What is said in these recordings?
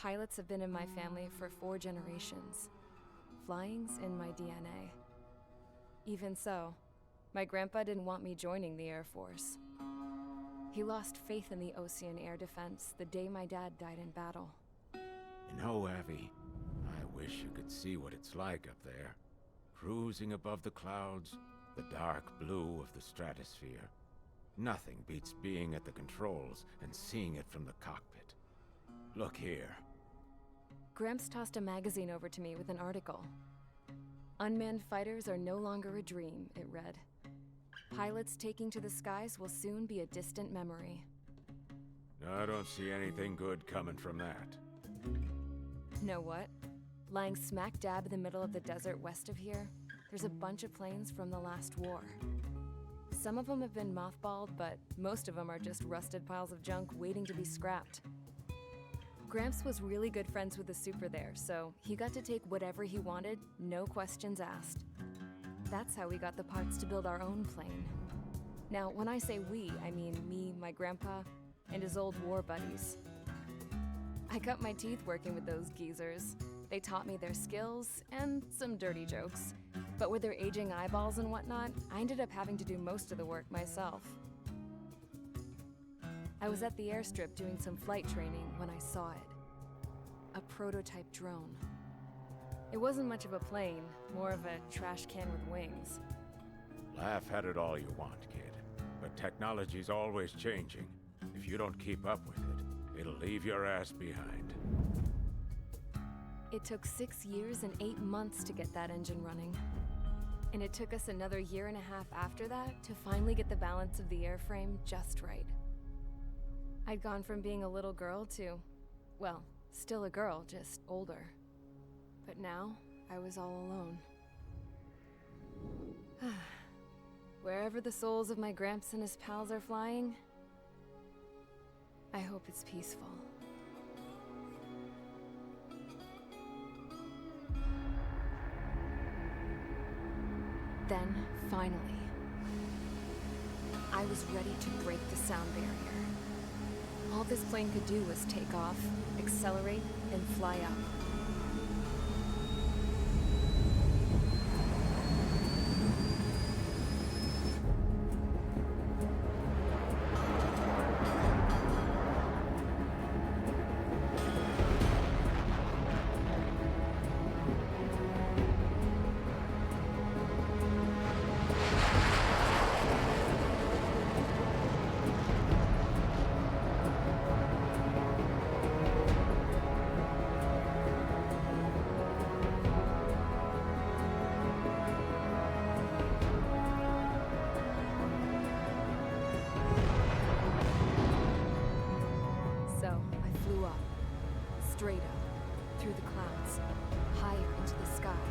Pilots have been in my family for 4 generations. Flying's in my DNA. Even so, my grandpa didn't want me joining the Air Force. He lost faith in the Ocean Air Defense the day my dad died in battle. You know, Abby, I wish you could see what it's like up there. Cruising above the clouds, the dark blue of the stratosphere. Nothing beats being at the controls and seeing it from the cockpit. Look here. Gramps tossed a magazine over to me with an article. Unmanned fighters are no longer a dream, it read. Pilots taking to the skies will soon be a distant memory. I don't see anything good coming from that. Know what? Lying smack dab in the middle of the desert west of here, there's a bunch of planes from the last war. Some of them have been mothballed, but most of them are just rusted piles of junk waiting to be scrapped. Gramps was really good friends with the super there, so he got to take whatever he wanted, no questions asked. That's how we got the parts to build our own plane. Now, when I say we, I mean me, my grandpa, and his old war buddies. I cut my teeth working with those geezers. They taught me their skills, and some dirty jokes. But with their aging eyeballs and whatnot, I ended up having to do most of the work myself. I was at the airstrip doing some flight training when I saw it. A prototype drone. It wasn't much of a plane, more of a trash can with wings. Laugh at it all you want, kid. But technology's always changing. If you don't keep up with it, it'll leave your ass behind. It took 6 years and 8 months to get that engine running. And it took us another 1.5 years after that to finally get the balance of the airframe just right. I'd gone from being a little girl to, well, still a girl, just older. But now, I was all alone. Wherever the souls of my Gramps and his pals are flying, I hope it's peaceful. Then, finally, I was ready to break the sound barrier. All this plane could do was take off, accelerate, and fly up. Straight up, through the clouds, higher into the sky.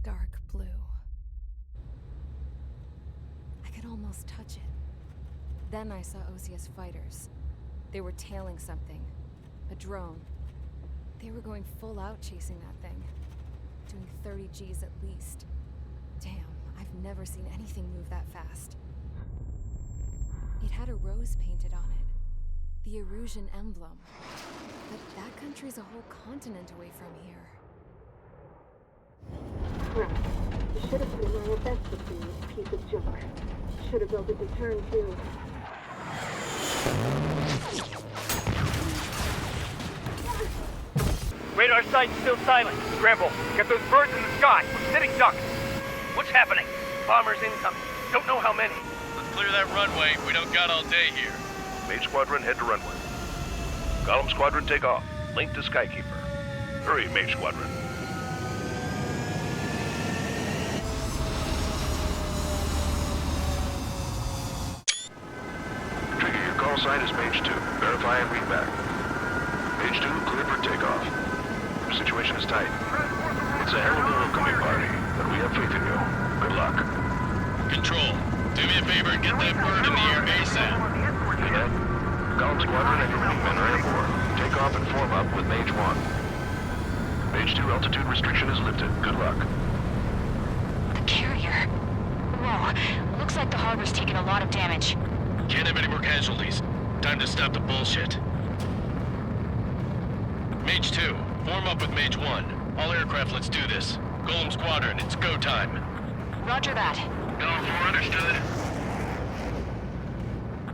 Dark blue. I could almost touch it. Then I saw Osia's fighters. They were tailing something. A drone. They were going full out chasing that thing. Doing 30 Gs at least. Damn, I've never seen anything move that fast. It had a rose painted on it. The Erusian emblem. But that country's a whole continent away from here. Crap. You should have been my best with this piece of junk. Should have built a deterrent too. Radar site's still silent. Scramble. Get those birds in the sky. We're sitting ducks. What's happening? Bombers incoming. Don't know how many. Let's clear that runway. We don't got all day here. Mage Squadron, head to runway. Column Squadron, take off. Link to Skykeeper. Hurry, Mage Squadron. Trigger, your call sign is Mage 2. Verify and read back. Mage 2, clear for takeoff. Your situation is tight. It's a hell of a welcoming party, but we have faith in you. Good luck. Control, do me a favor and get that bird in the air ASAP. Cadet, Column Squadron and your wingmen are airborne. Take off and form up with Mage 1. Mage 2 altitude restriction is lifted. Good luck. The carrier. Whoa, looks like the harbor's taken a lot of damage. Can't have any more casualties. Time to stop the bullshit. Mage 2, form up with Mage 1. All aircraft, let's do this. Golem Squadron, it's go time. Roger that. Going for understood.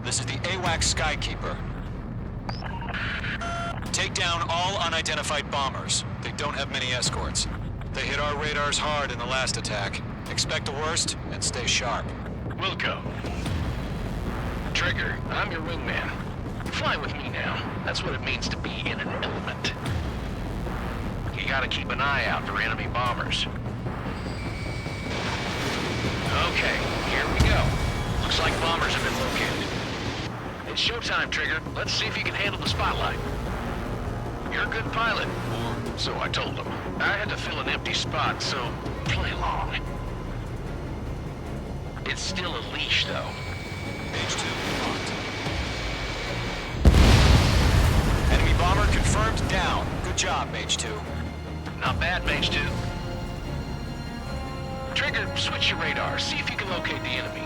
This is the AWACS Skykeeper. Take down all unidentified bombers. They don't have many escorts. They hit our radars hard in the last attack. Expect the worst and stay sharp. Wilco. Trigger, I'm your wingman. Fly with me now. That's what it means to be in an element. You gotta keep an eye out for enemy bombers. Okay, here we go. Looks like bombers have been located. It's showtime, Trigger. Let's see if you can handle the spotlight. You're a good pilot, or so I told them. I had to fill an empty spot, so play along. It's still a leash, though. Mage 2, locked. Enemy bomber confirmed down. Good job, Mage 2. Not bad, Mage 2. Trigger, switch your radar. See if you can locate the enemy.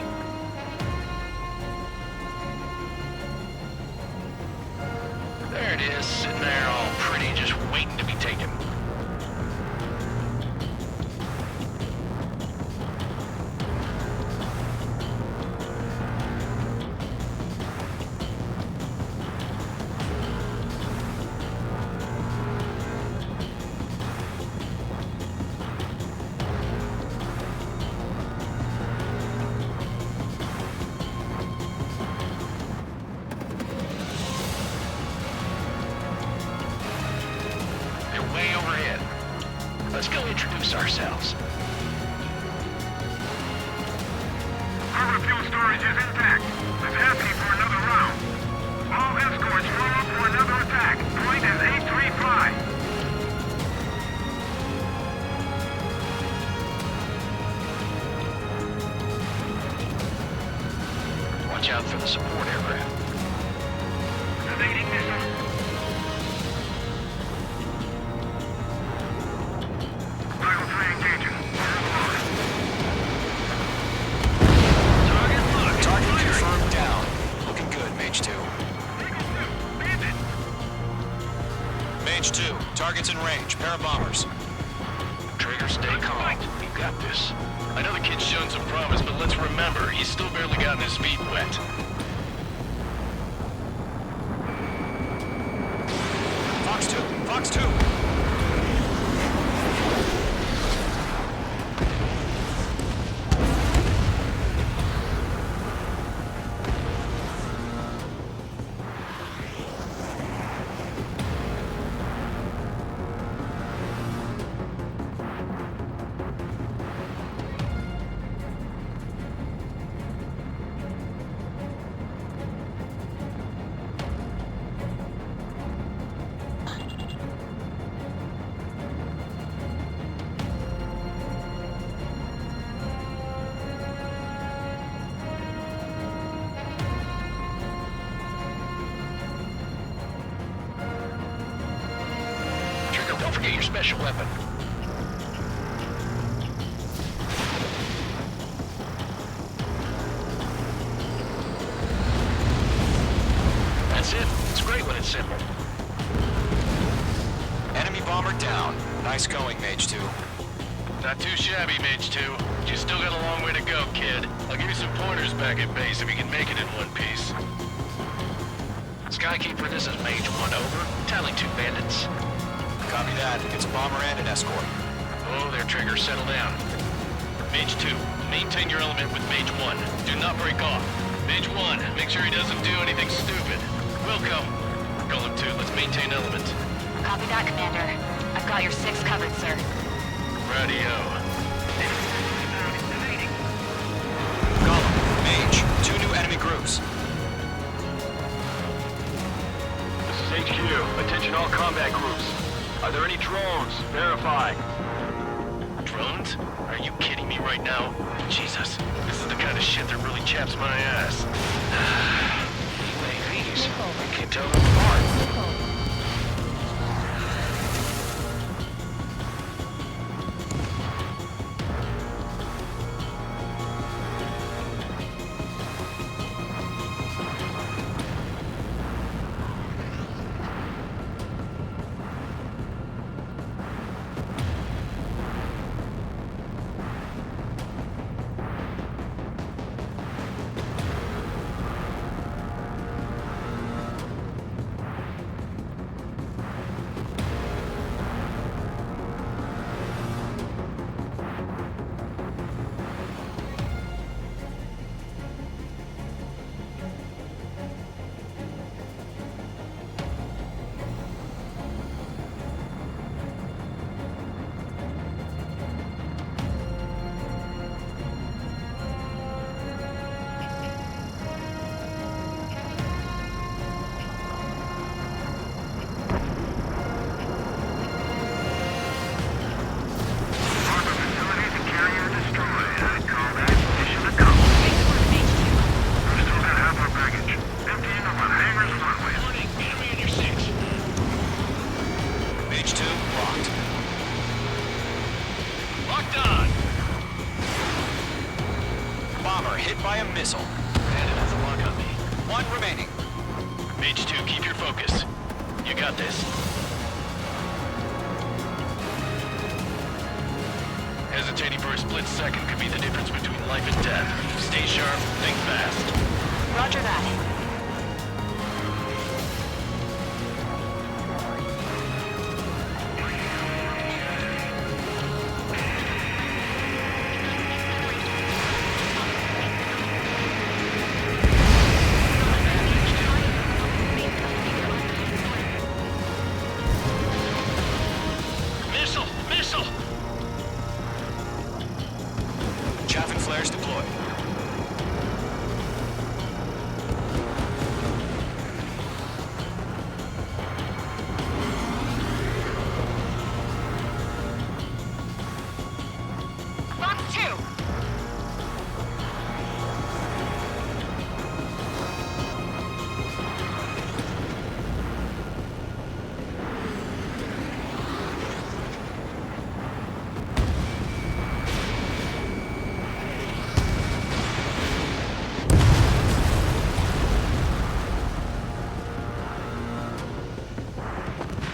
There it is, sitting there all pretty, just waiting to be taken. Way overhead. Let's go introduce ourselves. Our fuel storage is intact. It's happy for another round. All escorts roll up for another attack. Point is 835. Watch out for the support aircraft. Evading missile. Target confirmed down. Looking good, Mage 2. Mage 2, target's in range. Pair of bombers. Trigger, stay calm. You got this. I know the kid's shown some promise, but let's remember, he's still barely gotten his feet wet. Fox 2, Fox 2. Don't forget your special weapon. That's it. It's great when it's simple. Enemy bomber down. Nice going, Mage 2. Not too shabby, Mage 2. You still got a long way to go, kid. I'll give you some pointers back at base if you can make it in one piece. Skykeeper, this is Mage 1, over. Tallying 2 bandits. Copy that. It's a bomber and an escort. Oh, their Trigger, settle down. Mage 2, maintain your element with Mage 1. Do not break off. Mage 1, make sure he doesn't do anything stupid. Wilco. Golem 2, let's maintain element. Copy that, Commander. I've got your 6 covered, sir. Radio. Golem, Mage, 2 new enemy groups. This is HQ. Attention all combat groups. Are there any drones? Verify. Drones? Are you kidding me right now? Jesus, this is the kind of shit that really chaps my ass. UAVs. I can't tell them apart. bomber hit by a missile. Bandit has a lock on me. One remaining. Mage 2, keep your focus. You got this. Hesitating for a split second could be the difference between life and death. Stay sharp, think fast. Roger that. Missile! Missile! Chaff and flares deployed. Box 2.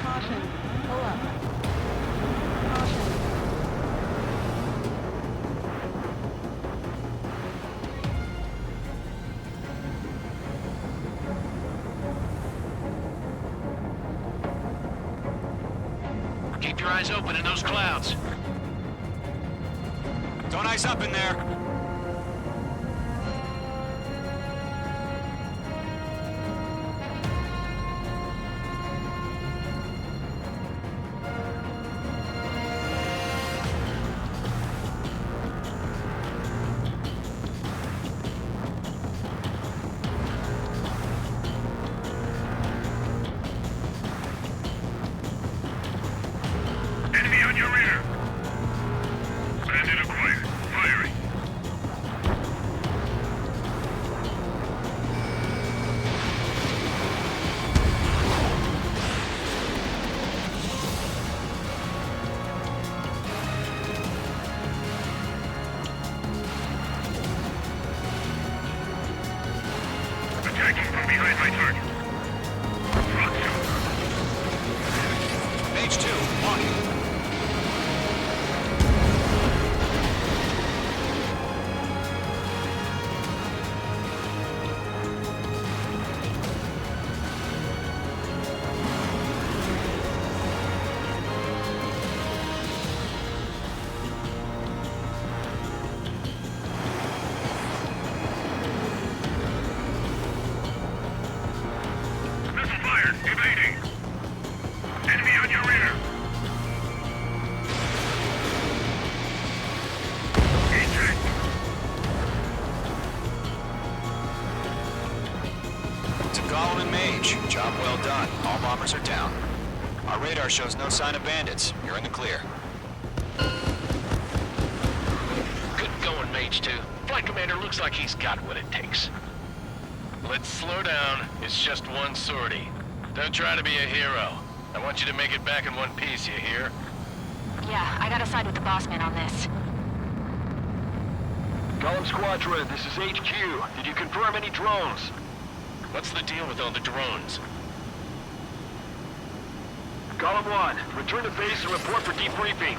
Caution. Pull up. Caution. Keep your eyes open in those clouds. Don't ice up in there. Enemy on your rear. Bandit acquired. Firing. Attacking from behind my target. Rock shot. Mage 2, walking. Missile fired. Evading. Enemy on your rear. Eject. To Golem and Mage, job well done. All bombers are down. Our radar shows no sign of bandits. You're in the clear. Good going, Mage 2. Flight Commander looks like he's got what it takes. Let's slow down. It's just one sortie. Don't try to be a hero. I want you to make it back in one piece, you hear? Yeah, I gotta side with the boss man on this. Column Squadron, this is HQ. Did you confirm any drones? What's the deal with all the drones? Column 1, return to base and report for debriefing.